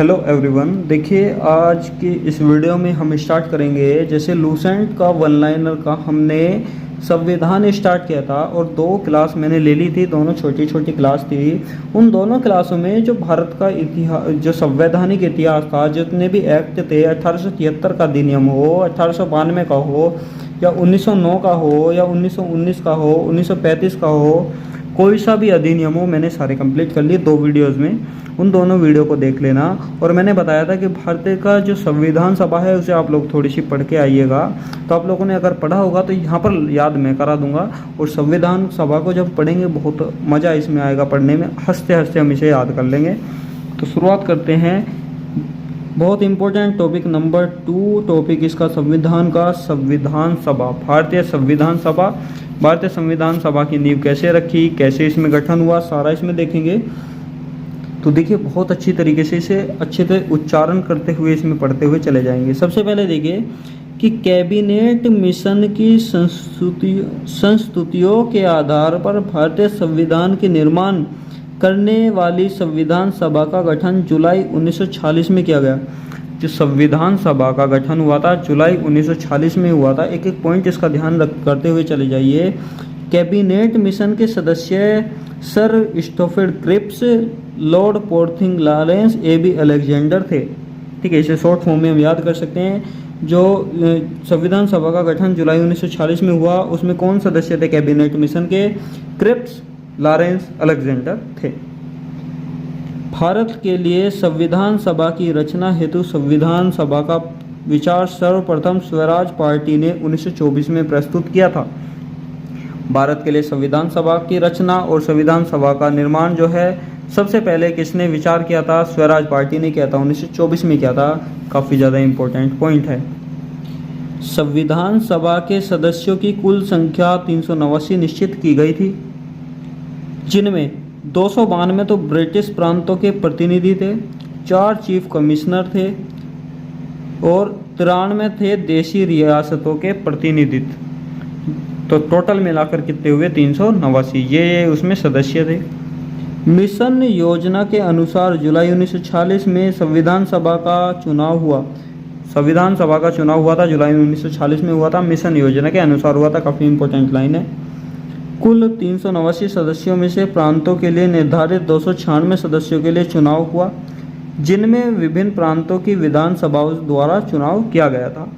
Hello everyone, देखिए आज की इस वीडियो में हम स्टार्ट करेंगे। जैसे लूसेंट का वन लाइनर का हमने संविधान स्टार्ट किया था और 2 क्लास मैंने ले ली थी, दोनों छोटी छोटी क्लास थी। उन दोनों क्लासों में जो भारत का इतिहास, जो संवैधानिक इतिहास था, जितने भी एक्ट थे, 1873 का अधिनियम हो, 1892 का हो, या 1909 का हो, या 1919 का हो, 1935 का हो, कोई सा भी अधिनियम हो, मैंने सारे कंप्लीट कर लिए 2 वीडियोस में। उन दोनों वीडियो को देख लेना। और मैंने बताया था कि भारतीय का जो संविधान सभा है उसे आप लोग थोड़ी सी पढ़ के आइएगा। तो आप लोगों ने अगर पढ़ा होगा तो यहाँ पर याद मैं करा दूंगा। और संविधान सभा को जब पढ़ेंगे बहुत मज़ा इसमें आएगा पढ़ने में, हंसते हंसते हम इसे याद कर लेंगे। तो शुरुआत करते हैं। बहुत इंपॉर्टेंट टॉपिक नंबर 2, टॉपिक इसका संविधान का, संविधान सभा, भारतीय संविधान सभा। भारतीय संविधान सभा की नींव कैसे रखी, कैसे इसमें गठन हुआ, सारा इसमें देखेंगे। तो देखिए बहुत अच्छी तरीके से इसे अच्छे से उच्चारण करते हुए इसमें पढ़ते हुए चले जाएंगे। सबसे पहले देखिए कि कैबिनेट मिशन की संस्तुतियों के आधार पर भारतीय संविधान के निर्माण करने वाली संविधान सभा का गठन जुलाई 1946 में किया गया। जो संविधान सभा का गठन हुआ था जुलाई 1946 में हुआ था। एक एक पॉइंट इसका ध्यान करते हुए चले जाइए। कैबिनेट मिशन के सदस्य sir Stafford Cripps, Lord Pethick Lawrence, A B. Alexander थे। ठीक है, इसे शॉर्ट फॉर्म में हम याद कर सकते हैं। जो संविधान सभा का गठन जुलाई 1946 में हुआ, उसमें कौन सदस्य थे कैबिनेट मिशन के? क्रिप्स, लॉरेंस, अलेक्जेंडर थे। भारत के लिए संविधान सभा की रचना हेतु संविधान सभा का विचार सर्वप्रथम स्वराज पार्टी ने 1924 में प्रस्तुत किया था। भारत के लिए संविधान सभा की रचना और संविधान सभा का निर्माण जो है सबसे पहले किसने विचार किया था? स्वराज पार्टी ने किया था, 1924 में किया था। काफ़ी ज़्यादा इम्पोर्टेंट पॉइंट है। संविधान सभा के सदस्यों की कुल संख्या 389 निश्चित की गई थी, जिनमें 292 तो ब्रिटिश प्रांतों के प्रतिनिधि थे, 4 चीफ कमिश्नर थे और 93 थे देशी रियासतों के प्रतिनिधित्व। तो टोटल मिलाकर कितने हुए? 389। ये उसमें सदस्य थे। मिशन योजना के अनुसार जुलाई 1946 में संविधान सभा का चुनाव हुआ। संविधान सभा का चुनाव हुआ था जुलाई 1946 में हुआ था, मिशन योजना के अनुसार हुआ था। काफ़ी इंपॉर्टेंट लाइन है। कुल 389 सदस्यों में से प्रांतों के लिए निर्धारित 296 सदस्यों के लिए चुनाव हुआ, जिनमें विभिन्न प्रांतों की विधानसभाओं द्वारा चुनाव किया गया था।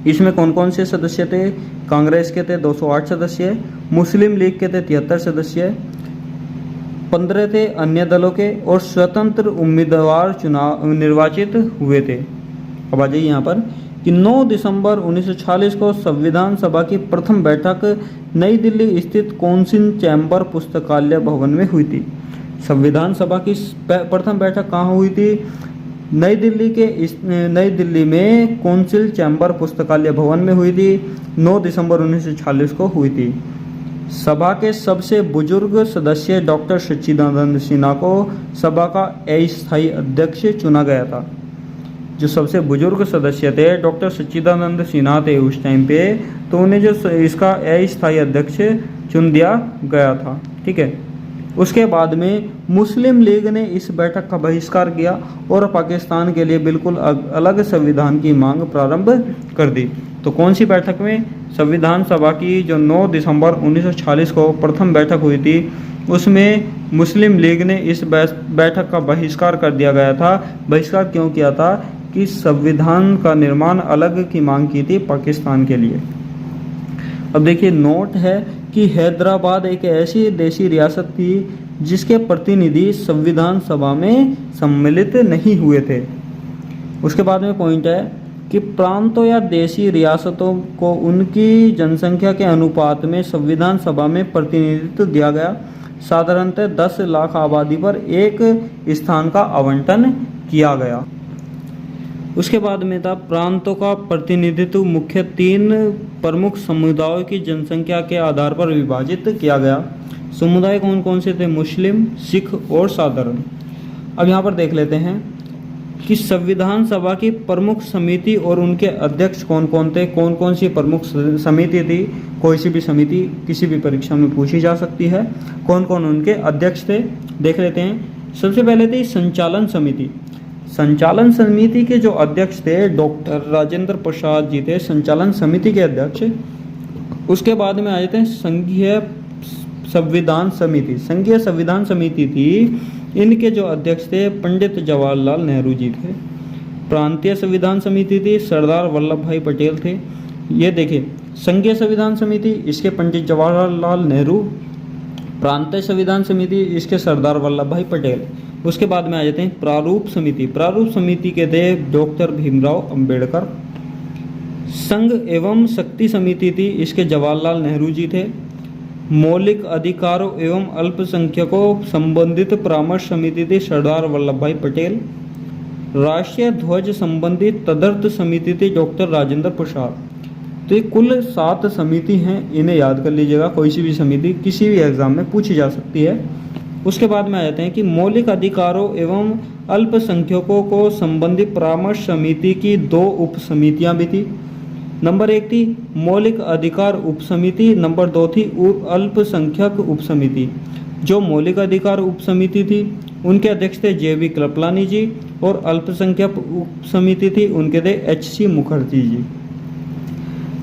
इसमें कौन कौन से सदस्य थे? कांग्रेस के थे 208 सदस्य, मुस्लिम लीग के थे 73 सदस्य, 15 थे अन्य दलों के, और स्वतंत्र उम्मीदवार चुनाव निर्वाचित हुए थे। अब आ जाइए यहाँ पर कि 9 दिसंबर 1946 को संविधान सभा की प्रथम बैठक नई दिल्ली स्थित कौंसिल चैम्बर पुस्तकालय भवन में हुई थी। संविधान सभा की प्रथम बैठक कहाँ हुई थी? नई दिल्ली में कौंसिल चैम्बर पुस्तकालय भवन में हुई थी। 9 दिसंबर 1946 को हुई थी। सभा के सबसे बुजुर्ग सदस्य डॉक्टर सच्चिदानंद सिन्हा को सभा का अस्थायी अध्यक्ष चुना गया था। जो सबसे बुजुर्ग सदस्य थे डॉक्टर सच्चिदानंद सिन्हा थे उस टाइम पे, तो उन्हें जो इसका अस्थायी अध्यक्ष चुन दिया गया था। ठीक है, उसके बाद में मुस्लिम लीग ने इस बैठक का बहिष्कार किया और पाकिस्तान के लिए बिल्कुल अलग संविधान की मांग प्रारंभ कर दी। तो कौन सी बैठक में? संविधान सभा की जो 9 दिसंबर 1946 को प्रथम बैठक हुई थी, उसमें मुस्लिम लीग ने इस बैठक का बहिष्कार कर दिया गया था। बहिष्कार क्यों किया था? कि संविधान का निर्माण अलग की मांग की थी पाकिस्तान के लिए। अब देखिए नोट है कि हैदराबाद एक ऐसी देशी रियासत थी जिसके प्रतिनिधि संविधान सभा में सम्मिलित नहीं हुए थे। उसके बाद में पॉइंट है कि प्रांतों या देशी रियासतों को उनकी जनसंख्या के अनुपात में संविधान सभा में प्रतिनिधित्व दिया गया। साधारणतः 10 लाख आबादी पर एक स्थान का आवंटन किया गया। उसके बाद में था प्रांतों का प्रतिनिधित्व मुख्य 3 प्रमुख समुदायों की जनसंख्या के आधार पर विभाजित किया गया। समुदाय कौन कौन से थे? मुस्लिम, सिख और साधारण। अब यहाँ पर देख लेते हैं कि संविधान सभा की प्रमुख समिति और उनके अध्यक्ष कौन कौन थे। कौन कौन सी प्रमुख समिति थी? कोई सी भी समिति किसी भी परीक्षा में पूछी जा सकती है। कौन कौन उनके अध्यक्ष थे देख लेते हैं। सबसे पहले थी संचालन समिति। संचालन समिति के जो अध्यक्ष थे डॉक्टर राजेंद्र प्रसाद जी थे, संचालन समिति के अध्यक्ष। उसके बाद में आ जाते हैं संघीय संविधान समिति। संघीय संविधान समिति थी, इनके जो अध्यक्ष थे पंडित जवाहरलाल नेहरू जी थे। प्रांतीय संविधान समिति थी, सरदार वल्लभ भाई पटेल थे। ये देखिए, संघीय संविधान समिति, इसके पंडित जवाहरलाल नेहरू। प्रांतीय संविधान समिति, इसके सरदार वल्लभ भाई पटेल। उसके बाद में आ जाते हैं प्रारूप समिति। प्रारूप समिति के थे डॉक्टर भीमराव अंबेडकर। संघ एवं शक्ति समिति थी, इसके जवाहरलाल नेहरू जी थे। मौलिक अधिकारों एवं अल्पसंख्यकों संबंधित परामर्श समिति थी, सरदार वल्लभ भाई पटेल। राष्ट्रीय ध्वज संबंधी तदर्थ समिति थी, डॉक्टर राजेंद्र प्रसाद। तो ये कुल 7 समिति हैं, इन्हें याद कर लीजिएगा। कोई सी भी समिति किसी भी एग्जाम में पूछी जा सकती है। उसके बाद में आ जाते हैं कि मौलिक अधिकारों एवं अल्पसंख्यकों को संबंधित परामर्श समिति की 2 उप समितियाँ भी थी। नंबर 1 थी मौलिक अधिकार उप समिति, नंबर 2 थी अल्पसंख्यक उप समिति। जो मौलिक अधिकार उप समिति थी उनके अध्यक्ष थे JV कृपलानी जी, और अल्पसंख्यक उप समिति थी उनके थे HC मुखर्जी जी।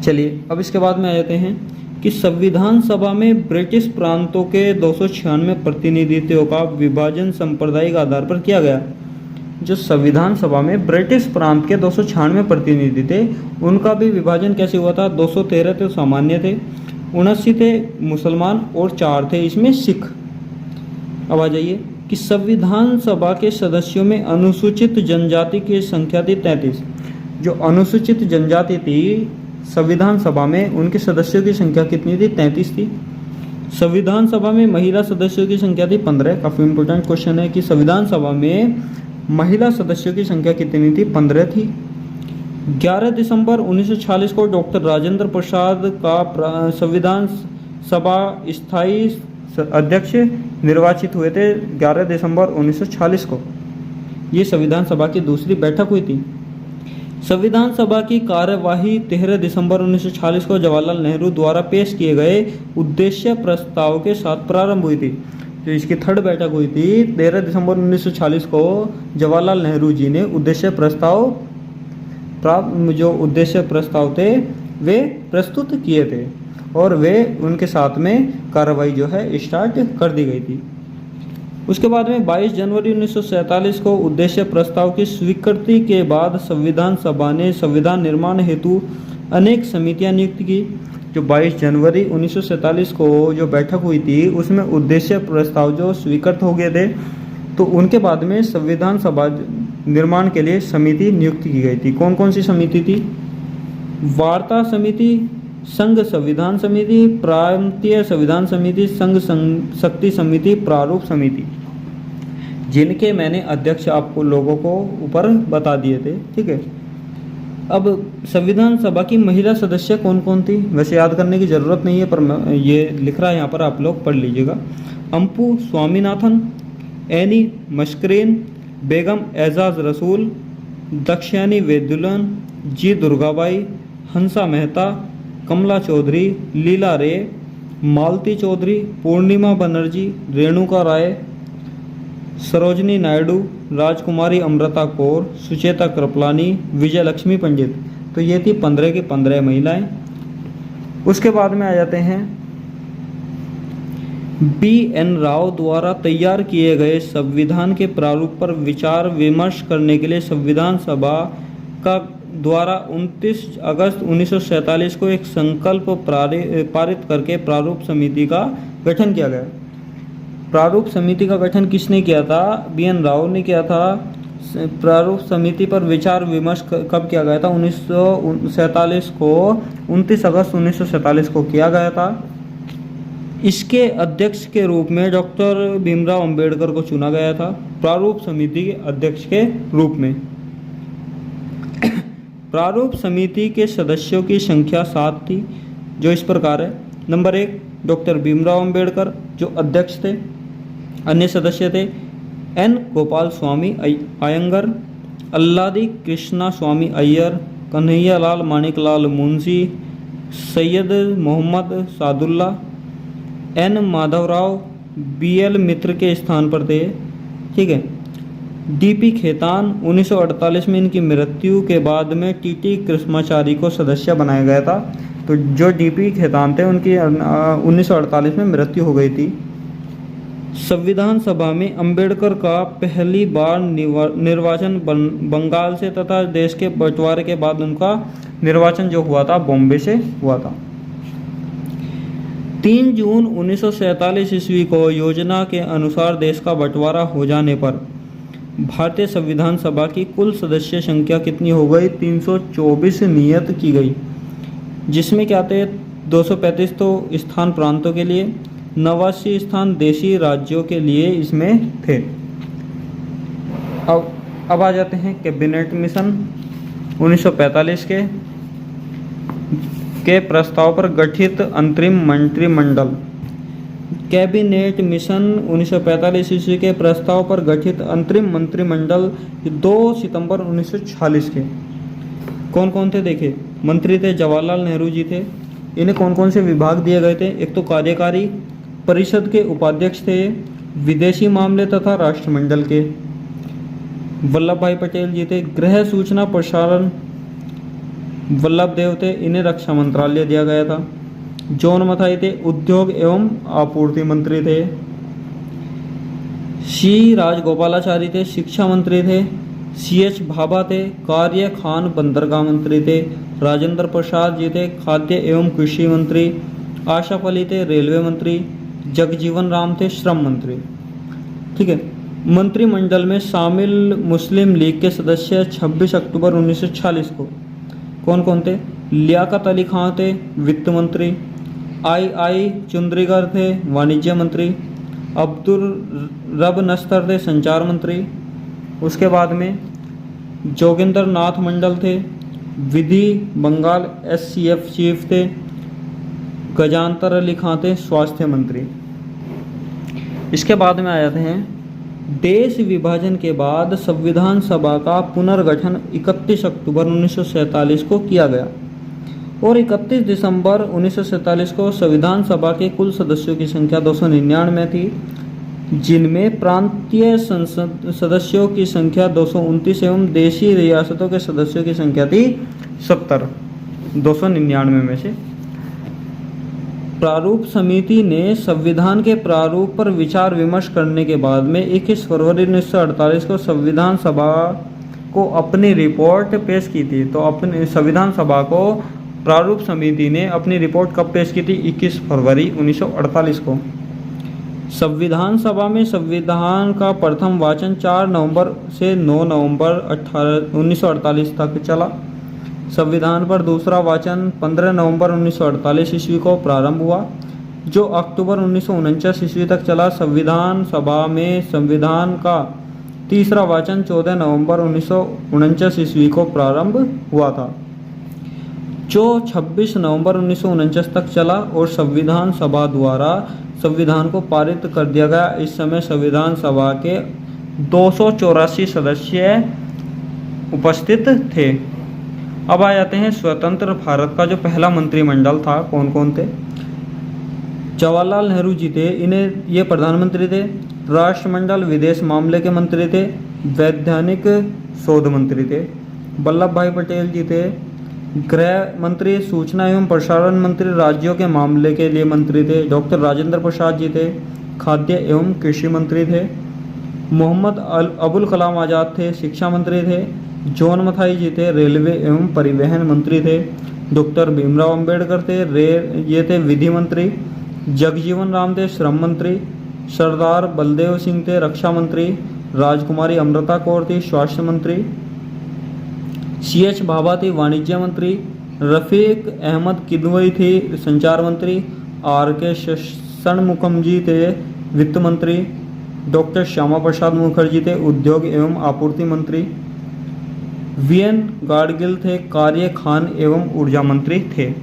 चलिए अब इसके बाद में आ जाते हैं कि संविधान सभा में ब्रिटिश प्रांतों के 296 प्रतिनिधित्वों का विभाजन सांप्रदायिक आधार पर किया गया। जो संविधान सभा में ब्रिटिश प्रांत के 296 प्रतिनिधि थे, उनका भी विभाजन कैसे हुआ था? 213 तो सामान्य थे, 79 थे मुसलमान और 4 थे इसमें सिख। अब आ जाइए कि संविधान सभा के सदस्यों में अनुसूचित जनजाति की संख्या थी 33। जो अनुसूचित जनजाति थी संविधान सभा में, उनके सदस्यों की संख्या कितनी थी? 33 थी। संविधान सभा में महिला सदस्यों की संख्या थी 15। काफ़ी इंपॉर्टेंट क्वेश्चन है कि संविधान सभा में महिला सदस्यों की संख्या कितनी थी? 15 थी। 11 दिसंबर 1946 को डॉक्टर राजेंद्र प्रसाद का संविधान सभा स्थायी अध्यक्ष निर्वाचित हुए थे 11 दिसंबर 1946 को। ये संविधान सभा की दूसरी बैठक हुई थी। संविधान सभा की कार्यवाही 13 दिसंबर 1946 को जवाहरलाल नेहरू द्वारा पेश किए गए उद्देश्य प्रस्ताव के साथ प्रारंभ हुई थी। जो इसकी 3rd बैठक हुई थी 13 दिसंबर 1946 को, जवाहरलाल नेहरू जी ने उद्देश्य प्रस्ताव थे वे प्रस्तुत किए थे, और वे उनके साथ में कार्रवाई जो है स्टार्ट कर दी गई थी। उसके बाद में 22 जनवरी 1947 को उद्देश्य प्रस्ताव की स्वीकृति के बाद संविधान सभा ने संविधान निर्माण हेतु अनेक समितियां नियुक्त की। जो 22 जनवरी 1947 को जो बैठक हुई थी उसमें उद्देश्य प्रस्ताव जो स्वीकृत हो गए थे, तो उनके बाद में संविधान सभा निर्माण के लिए समिति नियुक्त की गई थी। कौन कौन सी समिति थी? वार्ता समिति, संघ संविधान समिति, प्रांतीय संविधान समिति, संघ शक्ति समिति, प्रारूप समिति, जिनके मैंने अध्यक्ष आपको लोगों को ऊपर बता दिए थे। ठीक है, अब संविधान सभा की महिला सदस्य कौन कौन थी? वैसे याद करने की ज़रूरत नहीं है, पर ये लिख रहा है यहाँ पर, आप लोग पढ़ लीजिएगा। अंपु स्वामीनाथन, एनी मस्करेन, बेगम एजाज रसूल, दक्षयानी वेदुलन, जी दुर्गाबाई, हंसा मेहता, कमला चौधरी, लीला रे, मालती चौधरी, पूर्णिमा बनर्जी, रेणुका राय, सरोजनी नायडू, राजकुमारी अमृता कौर, सुचेता कृपलानी, विजय लक्ष्मी पंडित। तो ये थी 15 की 15 महिलाएं। उसके बाद में आ जाते हैं BN राव द्वारा तैयार किए गए संविधान के प्रारूप पर विचार विमर्श करने के लिए संविधान सभा का द्वारा 29 अगस्त 1947 को एक संकल्प पारित करके प्रारूप समिति का गठन किया गया। प्रारूप समिति का गठन किसने किया था? BN राव ने किया था। प्रारूप समिति पर विचार विमर्श कब किया गया था? 1947 को, 29 अगस्त 1947 को किया गया था। इसके अध्यक्ष के रूप में डॉक्टर भीमराव अंबेडकर को चुना गया था, प्रारूप समिति के अध्यक्ष के रूप में। प्रारूप समिति के सदस्यों की संख्या 7 थी, जो इस प्रकार है। नंबर 1 डॉक्टर भीमराव अंबेडकर जो अध्यक्ष थे। अन्य सदस्य थे N गोपाल स्वामी अयंगर, अल्लादी कृष्णा स्वामी अय्यर, कन्हैयालाल माणिकलाल मुंशी, सैयद मोहम्मद सादुल्ला, N माधवराव BL मित्र के स्थान पर थे। ठीक है। डीपी खेतान 1948 में इनकी मृत्यु के बाद में टीटी कृष्णाचारी को सदस्य बनाया गया था। तो जो डीपी खेतान थे उनकी 1948 में मृत्यु हो गई थी। संविधान सभा में अंबेडकर का पहली बार निर्वाचन बंगाल से तथा देश के बंटवारे के बाद उनका निर्वाचन जो हुआ था बॉम्बे से हुआ था। 3 जून 1947 ईस्वी को योजना के अनुसार देश का बंटवारा हो जाने पर भारतीय संविधान सभा की कुल सदस्य संख्या कितनी हो गई? 324 नियत की गई, जिसमें क्या थे 235 तो स्थान प्रांतों के लिए, 89 स्थान देशी राज्यों के लिए इसमें थे। अब आ जाते हैं कैबिनेट मिशन 1945 के प्रस्ताव पर गठित अंतरिम मंत्रिमंडल। कैबिनेट मिशन 1945 ईस्वी के प्रस्ताव पर गठित अंतरिम मंत्रिमंडल 2 सितंबर 1946 के कौन कौन थे? देखिए, मंत्री थे जवाहरलाल नेहरू जी थे। इन्हें कौन कौन से विभाग दिए गए थे? एक तो कार्यकारी परिषद के उपाध्यक्ष थे, विदेशी मामले तथा राष्ट्रमंडल के वल्लभ भाई पटेल जी थे। गृह सूचना प्रसारण वल्लभ देव थे, इन्हें रक्षा मंत्रालय दिया गया था। जॉन मथाई थे, उद्योग एवं आपूर्ति मंत्री थे। सी राजगोपालाचारी थे, शिक्षा मंत्री थे। CH भाभा थे, कार्य खान बंदरगाह मंत्री थे। राजेंद्र प्रसाद जी थे, खाद्य एवं कृषि मंत्री। आशा फली थे, रेलवे मंत्री। जगजीवन राम थे, श्रम मंत्री। ठीक है। मंत्रिमंडल में शामिल मुस्लिम लीग के सदस्य 26 अक्टूबर 1946 को कौन कौन थे? लियाकत अली खां थे, वित्त मंत्री। आई चुंद्रीगर थे, वाणिज्य मंत्री। अब्दुल रब नस्तर थे, संचार मंत्री। उसके बाद में जोगिंदर नाथ मंडल थे, विधि बंगाल SCF चीफ थे। गजानतर अली खां थे, स्वास्थ्य मंत्री। इसके बाद में आ जाते हैं देश विभाजन के बाद संविधान सभा का पुनर्गठन 31 अक्टूबर 1947 को किया गया और 31 दिसंबर 1947 को संविधान सभा के कुल सदस्यों की संख्या 299 थी, जिनमें प्रांतीय संसद सदस्यों की संख्या 229 एवं देशी रियासतों के सदस्यों की संख्या थी 70, 299 में से। प्रारूप समिति ने संविधान के प्रारूप पर विचार विमर्श करने के बाद में 21 फरवरी 1948 को संविधान सभा को अपनी रिपोर्ट पेश की थी। तो अपने संविधान सभा को प्रारूप समिति ने अपनी रिपोर्ट कब पेश की थी? 21 फरवरी 1948 को। संविधान सभा में संविधान का प्रथम वाचन 4 नवंबर से 9 नवंबर 1948 तक चला। संविधान पर दूसरा वाचन 15 नवंबर 1948 ईस्वी को प्रारंभ हुआ, जो अक्टूबर 1949 ईस्वी तक चला। संविधान सभा में संविधान का तीसरा वाचन 14 नवंबर 1949 ईस्वी को प्रारंभ हुआ था, जो 26 नवंबर 1949 तक चला और संविधान सभा द्वारा संविधान को पारित कर दिया गया। इस समय संविधान सभा के 284 सदस्य उपस्थित थे। अब आ जाते हैं स्वतंत्र भारत का जो पहला मंत्रिमंडल था, कौन कौन थे? जवाहरलाल नेहरू जी थे, इन्हें ये प्रधानमंत्री थे। राष्ट्रमंडल विदेश मामले के मंत्री थे। वैधानिक शोध मंत्री थे। वल्लभ भाई पटेल जी थे, गृह मंत्री। सूचना एवं प्रसारण मंत्री, राज्यों के मामले के लिए मंत्री थे। डॉक्टर राजेंद्र प्रसाद जी थे, खाद्य एवं कृषि मंत्री थे। मोहम्मद अबुल कलाम आज़ाद थे, शिक्षा मंत्री थे। जॉन मथाई जी थे, रेलवे एवं परिवहन मंत्री थे। डॉक्टर भीमराव अंबेडकर थे, ये थे विधि मंत्री। जगजीवन राम थे, श्रम मंत्री। सरदार बलदेव सिंह थे, रक्षा मंत्री। राजकुमारी अमृता कौर थी, स्वास्थ्य मंत्री। CH भाभा थी, वाणिज्य मंत्री। रफीक अहमद किदवई थी, संचार मंत्री। RK षणमुखम जी थे, वित्त मंत्री। डॉक्टर श्यामा प्रसाद मुखर्जी थे, उद्योग एवं आपूर्ति मंत्री। VN गाडगिल थे, कार्य खान एवं ऊर्जा मंत्री थे।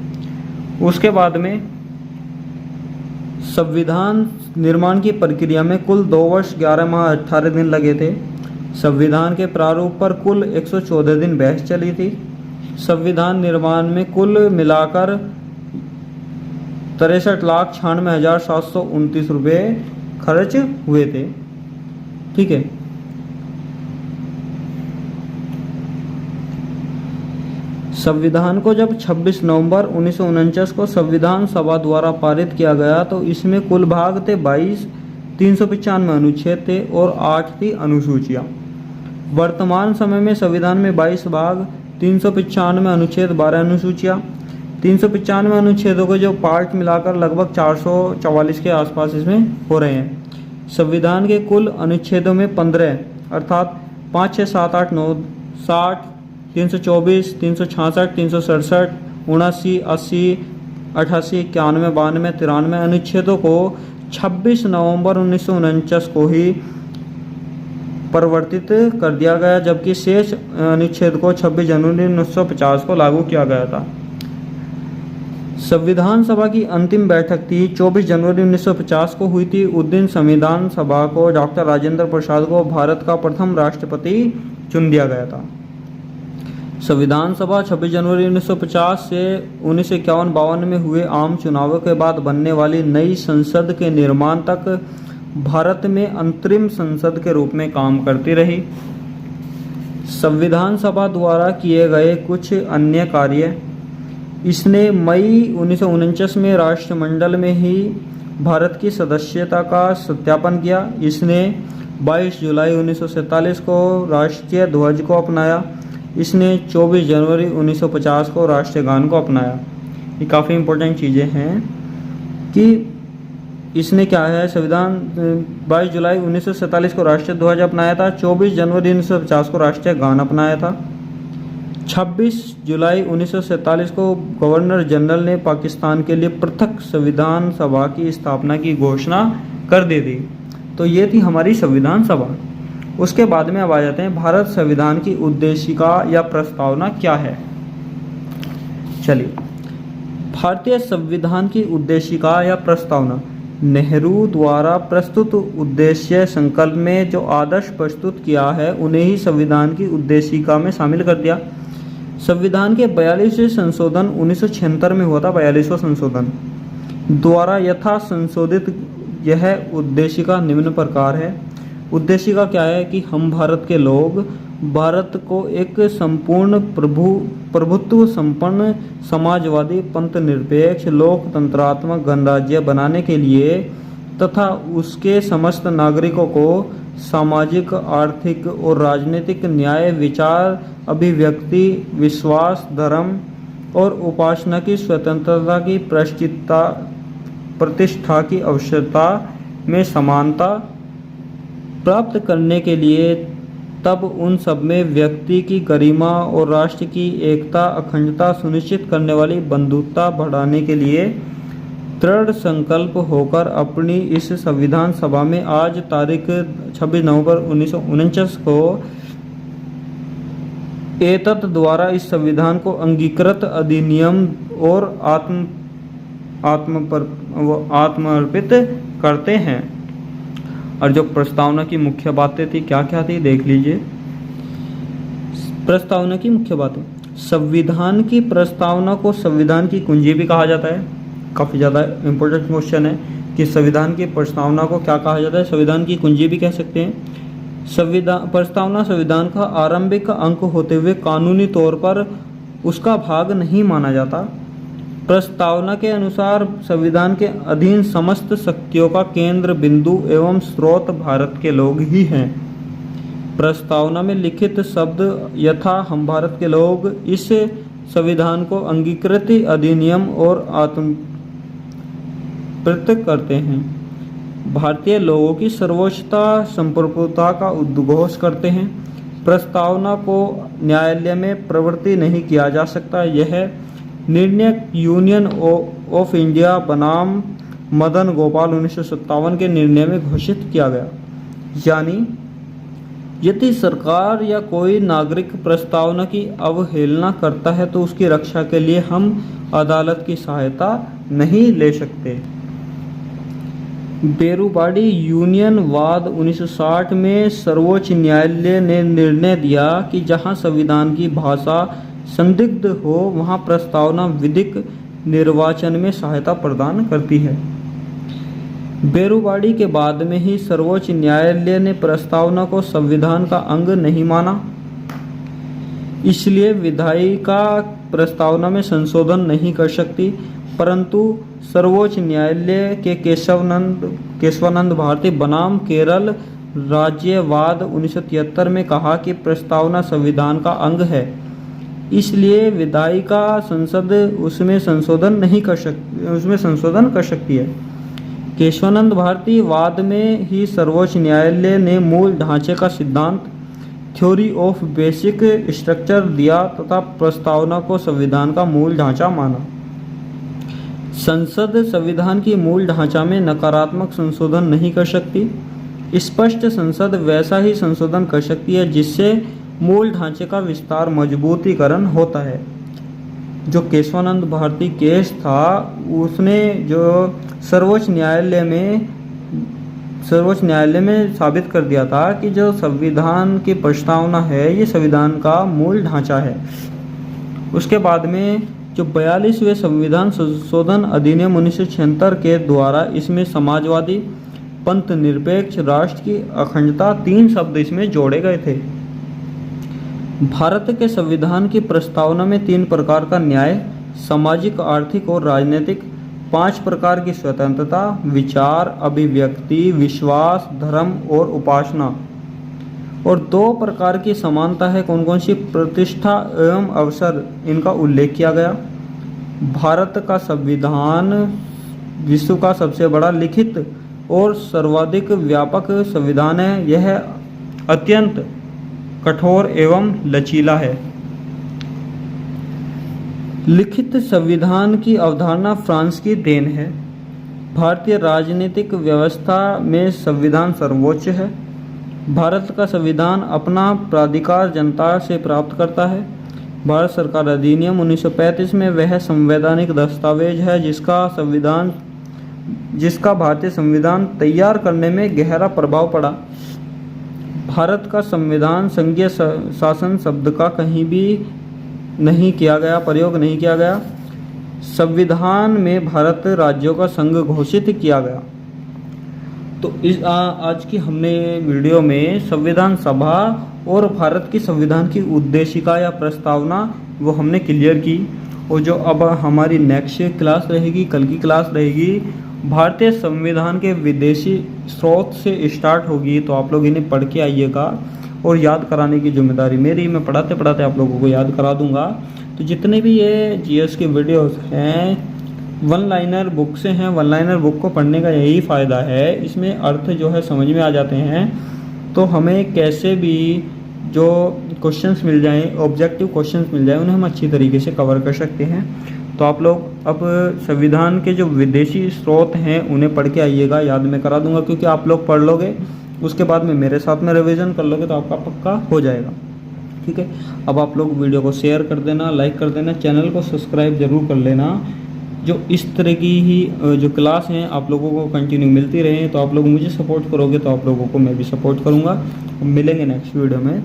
उसके बाद में संविधान निर्माण की प्रक्रिया में कुल 2 वर्ष 11 माह 18 दिन लगे थे। संविधान के प्रारूप पर कुल 114 दिन बहस चली थी। संविधान निर्माण में कुल मिलाकर 63,96,729 रुपये खर्च हुए थे। ठीक है। संविधान को जब 26 नवंबर 1949 को संविधान सभा द्वारा पारित किया गया तो इसमें कुल भाग थे 22, 395 अनुच्छेद थे और 8 थी अनुसूचियाँ। वर्तमान समय में संविधान में 22 भाग, 395 अनुच्छेद, 12 अनुसूचियाँ। 395 अनुच्छेदों के जो पार्ट मिलाकर लगभग 444 के आसपास इसमें हो रहे हैं। संविधान के कुल अनुच्छेदों में 15 अर्थात 5, 6, 7, 8, 9, 60, 324, 366, 367, 79, 80, 88, 91, 92, 93 अनुच्छेदों को 26 नवंबर 1949 को ही परिवर्तित कर दिया गया, जबकि शेष अनुच्छेद को 26 जनवरी 1950 को लागू किया गया था। संविधान सभा की अंतिम बैठक थी 24 जनवरी 1950 को हुई थी। उस दिन संविधान सभा को डॉक्टर राजेंद्र प्रसाद को भारत का प्रथम राष्ट्रपति चुन दिया गया था। संविधान सभा 26 जनवरी 1950 से 1951-52 में हुए आम चुनावों के बाद बनने वाली नई संसद के निर्माण तक भारत में अंतरिम संसद के रूप में काम करती रही। संविधान सभा द्वारा किए गए कुछ अन्य कार्य, इसने मई 1949 में राष्ट्रमंडल में ही भारत की सदस्यता का सत्यापन किया। इसने 22 जुलाई 1947 को राष्ट्रीय ध्वज को अपनाया। इसने 24 जनवरी 1950 को राष्ट्रीय गान को अपनाया। ये काफ़ी इम्पोर्टेंट चीज़ें हैं कि इसने क्या है, संविधान 22 जुलाई 1947 को राष्ट्रीय ध्वज अपनाया था, 24 जनवरी 1950 को राष्ट्रीय गान अपनाया था, 26 जुलाई 1947 को गवर्नर जनरल ने पाकिस्तान के लिए पृथक संविधान सभा की स्थापना की घोषणा कर दी थी। तो ये थी हमारी संविधान सभा। उसके बाद में अब आ जाते हैं भारत संविधान की उद्देशिका या प्रस्तावना क्या है। चलिए, भारतीय संविधान की उद्देशिका या प्रस्तावना नेहरू द्वारा प्रस्तुत उद्देश्य संकल्प में जो आदर्श प्रस्तुत किया है उन्हें ही संविधान की उद्देशिका में शामिल कर दिया। संविधान के 42वें संशोधन 1976 में हुआ था, 42वां संशोधन द्वारा यथा संशोधित यह उद्देशिका निम्न प्रकार है। उद्देशिका क्या है कि हम भारत के लोग भारत को एक संपूर्ण प्रभुत्व संपन्न समाजवादी पंथ निरपेक्ष लोकतंत्रात्मक गणराज्य बनाने के लिए तथा उसके समस्त नागरिकों को सामाजिक, आर्थिक और राजनीतिक न्याय, विचार, अभिव्यक्ति, विश्वास, धर्म और उपासना की स्वतंत्रता की प्रतिष्ठा की आवश्यकता में समानता प्राप्त करने के लिए तब उन सब में व्यक्ति की गरिमा और राष्ट्र की एकता अखंडता सुनिश्चित करने वाली बंधुता बढ़ाने के लिए दृढ़ संकल्प होकर अपनी इस संविधान सभा में आज तारीख 26 नवंबर 1949 को एतत् द्वारा इस संविधान को अंगीकृत अधिनियम और आत्मर्पित करते हैं। और जो प्रस्तावना की मुख्य बातें थी क्या क्या थी देख लीजिए। प्रस्तावना की मुख्य बातें, संविधान की प्रस्तावना को संविधान की कुंजी भी कहा जाता है। काफ़ी ज़्यादा इम्पोर्टेंट क्वेश्चन है कि संविधान की प्रस्तावना को क्या कहा जाता है, संविधान की कुंजी भी कह सकते हैं। प्रस्तावना संविधान का आरंभिक अंक होते हुए कानूनी तौर पर उसका भाग नहीं माना जाता। प्रस्तावना के अनुसार संविधान के अधीन समस्त शक्तियों का केंद्र बिंदु एवं स्रोत भारत के लोग ही हैं। प्रस्तावना में लिखित शब्द यथा हम भारत के लोग इस संविधान को अंगीकृत अधिनियम और आत्मप्रत करते हैं। भारतीय लोगों की सर्वोच्चता संप्रभुता का उद्घोष करते हैं। प्रस्तावना को न्यायालय में प्रवृत्ति नहीं किया जा सकता। यह निर्णय यूनियन ऑफ इंडिया बनाम मदन गोपाल 1957 के निर्णय में घोषित किया गया। यानी यदि सरकार या कोई नागरिक प्रस्तावना की अवहेलना करता है तो उसकी रक्षा के लिए हम अदालत की सहायता नहीं ले सकते। बेरूबाड़ी यूनियन वाद 1960 में सर्वोच्च न्यायालय ने निर्णय दिया कि जहां संविधान की भाषा संदिग्ध हो वहां प्रस्तावना विधिक निर्वाचन में सहायता प्रदान करती है। बेरूबाड़ी के बाद में ही सर्वोच्च न्यायालय ने प्रस्तावना को संविधान का अंग नहीं माना। इसलिए विधायिका प्रस्तावना में संशोधन नहीं कर सकती, परंतु सर्वोच्च न्यायालय के केशवानंद भारती बनाम केरल राज्यवाद 1973 में कहा कि प्रस्तावना संविधान का अंग है, इसलिए विधायिका संसद उसमें संशोधन कर सकती है। केशवानंद भारती वाद में ही सर्वोच्च न्यायालय ने मूल ढांचे का सिद्धांत थ्योरी ऑफ बेसिक स्ट्रक्चर दिया तथा प्रस्तावना को संविधान का मूल ढांचा माना। संसद संविधान की मूल ढांचा में नकारात्मक संशोधन नहीं कर सकती। स्पष्ट संसद वैसा ही संशोधन कर सकती है जिससे मूल ढांचे का विस्तार मजबूतीकरण होता है। जो केशवानंद भारती केस था उसने जो सर्वोच्च न्यायालय में साबित कर दिया था कि जो संविधान की प्रस्तावना है ये संविधान का मूल ढांचा है। उसके बाद में जो 42वें संविधान संशोधन अधिनियम 1976 के द्वारा इसमें समाजवादी, पंथ निरपेक्ष, राष्ट्र की अखंडता 3 शब्द इसमें जोड़े गए थे। भारत के संविधान की प्रस्तावना में 3 प्रकार का न्याय, सामाजिक, आर्थिक और राजनीतिक, 5 प्रकार की स्वतंत्रता, विचार, अभिव्यक्ति, विश्वास, धर्म और उपासना और 2 प्रकार की समानता है। कौन कौन सी? प्रतिष्ठा एवं अवसर, इनका उल्लेख किया गया। भारत का संविधान विश्व का सबसे बड़ा लिखित और सर्वाधिक व्यापक संविधान है। यह अत्यंत कठोर एवं लचीला है। लिखित संविधान की अवधारणा फ्रांस की देन है। भारतीय राजनीतिक व्यवस्था में संविधान सर्वोच्च है। भारत का संविधान अपना प्राधिकार जनता से प्राप्त करता है। भारत सरकार अधिनियम 1935 में वह संवैधानिक दस्तावेज है जिसका भारतीय संविधान तैयार करने में गहरा प्रभाव पड़ा। भारत का संविधान संघीय शासन शब्द का कहीं भी प्रयोग नहीं किया गया। संविधान में भारत राज्यों का संघ घोषित किया गया। तो आज की हमने वीडियो में संविधान सभा और भारत की संविधान की उद्देशिका या प्रस्तावना वो हमने क्लियर की। और जो अब हमारी नेक्स्ट क्लास रहेगी, कल की क्लास रहेगी, भारतीय संविधान के विदेशी स्रोत से स्टार्ट होगी। तो आप लोग इन्हें पढ़ के आइएगा और याद कराने की जिम्मेदारी मेरी। मैं पढ़ाते पढ़ाते आप लोगों को याद करा दूंगा। तो जितने भी ये जीएस के वीडियोस हैं वन लाइनर बुक से हैं। वन लाइनर बुक को पढ़ने का यही फ़ायदा है, इसमें अर्थ जो है समझ में आ जाते हैं। तो हमें कैसे भी जो क्वेश्चंस मिल जाएं, ऑब्जेक्टिव क्वेश्चंस मिल जाएं, उन्हें हम अच्छी तरीके से कवर कर सकते हैं। तो आप लोग अब संविधान के जो विदेशी स्रोत हैं उन्हें पढ़ के आइएगा। याद मैं करा दूंगा, क्योंकि आप लोग पढ़ लोगे उसके बाद में मेरे साथ में रिवीजन कर लोगे तो आपका पक्का हो जाएगा। ठीक है, अब आप लोग वीडियो को शेयर कर देना, लाइक कर देना, चैनल को सब्सक्राइब जरूर कर लेना। जो इस तरह की ही जो क्लास हैं आप लोगों को कंटिन्यू मिलती रहे, तो आप लोग मुझे सपोर्ट करोगे तो आप लोगों को मैं भी सपोर्ट करूँगा। मिलेंगे नेक्स्ट वीडियो में।